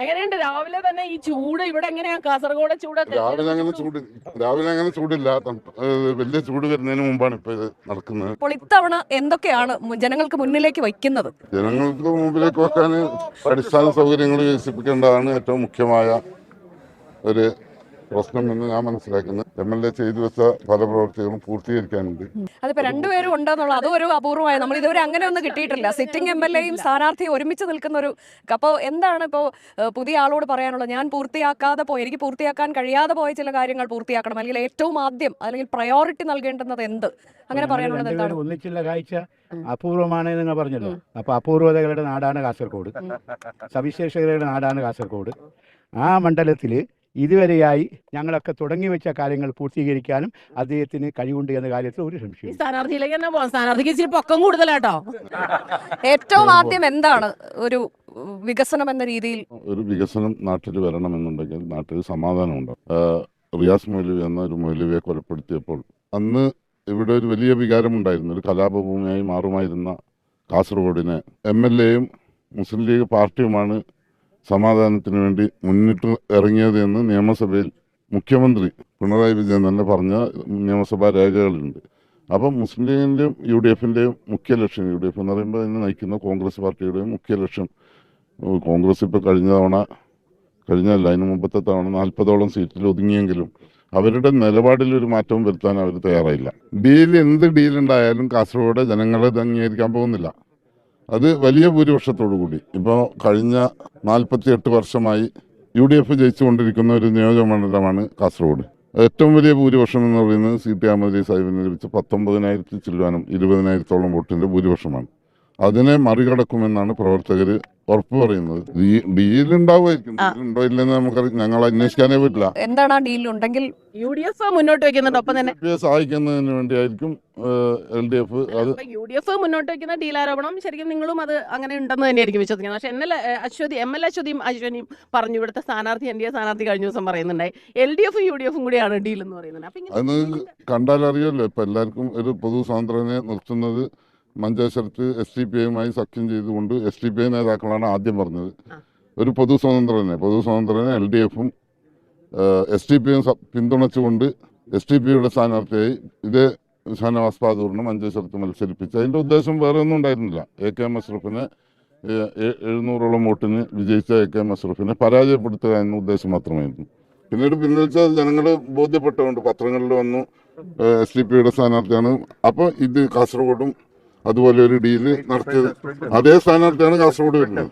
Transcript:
എങ്ങനെയുണ്ട് രാവിലെ തന്നെ ഈ ചൂട്? ഇവിടെ എങ്ങനെയാ കാസർഗോഡ് ചൂട്? രാവിലെ അങ്ങനെ ചൂടില്ല. വലിയ ചൂട് വരുന്നതിന് മുമ്പാണ് ഇപ്പൊ ഇത് നടക്കുന്നത്. അപ്പോൾ ഇത്തവണ എന്തൊക്കെയാണ് ജനങ്ങൾക്ക് മുന്നിലേക്ക് വയ്ക്കുന്നത്? ജനങ്ങൾക്ക് മുമ്പിലേക്ക് വെക്കാൻ അടിസ്ഥാന സൗകര്യങ്ങൾ വികസിപ്പിക്കേണ്ടതാണ് ഏറ്റവും മുഖ്യമായ ഒരു പ്രശ്നം എന്ന് ഞാൻ മനസ്സിലാക്കുന്നത്. MLA ചെയ്തു വെച്ച പല പ്രവർത്തികളും പൂർത്തീകരിക്കാനുണ്ട്. അതിപ്പോ രണ്ടുപേരും ഉണ്ടെന്നുള്ള അതും ഒരു അപൂർവമായി, നമ്മൾ ഇതുവരെ അങ്ങനെ ഒന്നും കിട്ടിയിട്ടില്ല. സിറ്റിംഗ് MLAയും സ്ഥാനാർത്ഥിയും ഒരുമിച്ച് നിൽക്കുന്ന ഒരു. അപ്പോൾ എന്താണ് ഇപ്പോൾ പുതിയ ആളോട് പറയാനുള്ളത്? ഞാൻ പൂർത്തിയാക്കാതെ പോയി, എനിക്ക് പൂർത്തിയാക്കാൻ കഴിയാതെ പോയ ചില കാര്യങ്ങൾ പൂർത്തിയാക്കണം, അല്ലെങ്കിൽ ഏറ്റവും ആദ്യം അല്ലെങ്കിൽ പ്രയോറിറ്റി നൽകേണ്ടുന്നത് എന്ത്, അങ്ങനെ പറയാനുള്ളത് എന്താണ്? ഒന്നിച്ചുള്ള കാഴ്ച അപൂർവമാണ് നിങ്ങൾ പറഞ്ഞല്ലോ. അപ്പൊ അപൂർവതകളുടെ നാടാണ് കാസർഗോഡ്, സവിശേഷതകളുടെ നാടാണ് കാസർഗോഡ്. ആ മണ്ഡലത്തിൽ ഇതുവരെയായി ഞങ്ങളൊക്കെ തുടങ്ങി വെച്ച കാര്യങ്ങൾ പൂർത്തീകരിക്കാനും അദ്ദേഹത്തിന് കഴിവുണ്ട് എന്ന കാര്യത്തിൽ ഒരു സംശയം. സ്ഥാനാർത്ഥിയിലേക്ക് തന്നെ പോകാം. സ്ഥാനാർത്ഥിക്ക് ഇച്ചിരി പൊക്കം കൂടുതലാട്ടോ. ഏറ്റവും ആദ്യം എന്താണ് ഒരു വികസനം എന്ന രീതിയിൽ? ഒരു വികസനം നാട്ടിൽ വരണമെന്നുണ്ടെങ്കിൽ നാട്ടിൽ സമാധാനം ഉണ്ടാവും. റിയാസ് മൗലവി എന്ന ഒരു മൗലവിയെ കൊലപ്പെടുത്തിയപ്പോൾ അന്ന് ഇവിടെ ഒരു വലിയ വികാരമുണ്ടായിരുന്നു. ഒരു കലാപഭൂമിയായി മാറുമായിരുന്ന കാസർഗോഡിനെ MLAയും മുസ്ലിം ലീഗ് പാർട്ടിയുമാണ് സമാധാനത്തിന് വേണ്ടി മുന്നിട്ട് ഇറങ്ങിയത് എന്ന് നിയമസഭയിൽ മുഖ്യമന്ത്രി പിണറായി വിജയൻ തന്നെ പറഞ്ഞ നിയമസഭാ രേഖകളുണ്ട്. അപ്പം മുസ്ലിം ലീഗിൻ്റെയും UDFിൻ്റെയും മുഖ്യ ലക്ഷ്യം, UDF എന്ന് പറയുമ്പോൾ അതിനെ നയിക്കുന്ന കോൺഗ്രസ് പാർട്ടിയുടെയും മുഖ്യ ലക്ഷ്യം, കോൺഗ്രസ് ഇപ്പോൾ കഴിഞ്ഞല്ല അതിന് മുമ്പത്തെ തവണ 40ഓളം സീറ്റിൽ ഒതുങ്ങിയെങ്കിലും അവരുടെ നിലപാടിലൊരു മാറ്റവും വരുത്താൻ അവർ തയ്യാറായില്ല. എന്ത് ഡീലുണ്ടായാലും കാസർഗോഡ് ജനങ്ങളത് അംഗീകരിക്കാൻ പോകുന്നില്ല. അത് വലിയ ഭൂരിപക്ഷത്തോടു കൂടി ഇപ്പോൾ കഴിഞ്ഞ 48 വർഷമായി UDF ജയിച്ചുകൊണ്ടിരിക്കുന്ന ഒരു നിയോജക മണ്ഡലമാണ് കാസർഗോഡ്. ഏറ്റവും വലിയ ഭൂരിപക്ഷം എന്ന് പറയുന്നത് CT അഹമ്മദ് അലി സാഹിബിന് ലഭിച്ച 19,000 ചില്ലുവാനും 20,000-ഓളം വോട്ടിൻ്റെ ഭൂരിപക്ഷമാണ്. അതിനെ മറികടക്കുമെന്നാണ് പ്രവർത്തകർ ഉറപ്പ് പറയുന്നത്. ഡീലുണ്ടാവുമായിരിക്കും. ഡീലുണ്ടോ ഇല്ലെന്ന് നമുക്കറിയാം, ഞങ്ങൾ അന്വേഷിക്കാനേ പറ്റില്ല. എന്താണ് ആ ഡീൽ ഉണ്ടെങ്കിൽ UDF മുന്നോട്ട് വെക്കുന്നുണ്ട്. ഒപ്പം തന്നെ സഹായിക്കുന്നതിന് വേണ്ടിയായിരിക്കും LDF. അത് UDF മുന്നോട്ട് വെക്കുന്ന ഡീലാരോപണം ശരിക്കും നിങ്ങളും അത് അങ്ങനെ ഉണ്ടെന്ന് തന്നെയായിരിക്കും വിശ്വസിക്കുന്നത്. പക്ഷെ MLA അശ്വതിയും പറഞ്ഞു, ഇവിടുത്തെ സ്ഥാനാർത്ഥി NDA സ്ഥാനാർത്ഥി കഴിഞ്ഞ ദിവസം പറയുന്നുണ്ടായി LDF UDF കൂടിയാണ് ഡീൽ എന്ന് പറയുന്നത്. അത് കണ്ടാലറിയല്ലോ. ഇപ്പം എല്ലാവർക്കും ഒരു പൊതു സ്വതന്ത്രനെ നിർത്തുന്നത് മഞ്ചേശ്വരത്ത് SDPI സഖ്യം ചെയ്തുകൊണ്ട് SDPI നേതാക്കളാണ് ആദ്യം പറഞ്ഞത്. ഒരു പൊതു സ്വതന്ത്രനെ LDFും SDPI പിന്തുണച്ചുകൊണ്ട് SDPIയുടെ സ്ഥാനാർത്ഥിയായി ഇതേ ഷാനവാസ് പാദൂറിനെ മഞ്ചേശ്വരത്ത് മത്സരിപ്പിച്ചു. അതിൻ്റെ ഉദ്ദേശം വേറെ ഒന്നും ഉണ്ടായിരുന്നില്ല. AK അഷ്റഫിനെ 700ഓളം വോട്ടിന് വിജയിച്ച AK അഷ്റഫിനെ പരാജയപ്പെടുത്തുക എന്ന ഉദ്ദേശം മാത്രമായിരുന്നു. പിന്നീട് പിൻവലിച്ച ജനങ്ങൾ ബോധ്യപ്പെട്ടുകൊണ്ട് പത്രങ്ങളിൽ വന്നു SDPIയുടെ സ്ഥാനാർത്ഥിയാണ്. അപ്പോൾ ഇത് കാസർഗോഡും അതുപോലെ ഒരു ഡീല് നടത്തിയത് അതേ സ്ഥാനാർത്ഥിയാണ് കാസർഗോഡ് വരുന്നത്.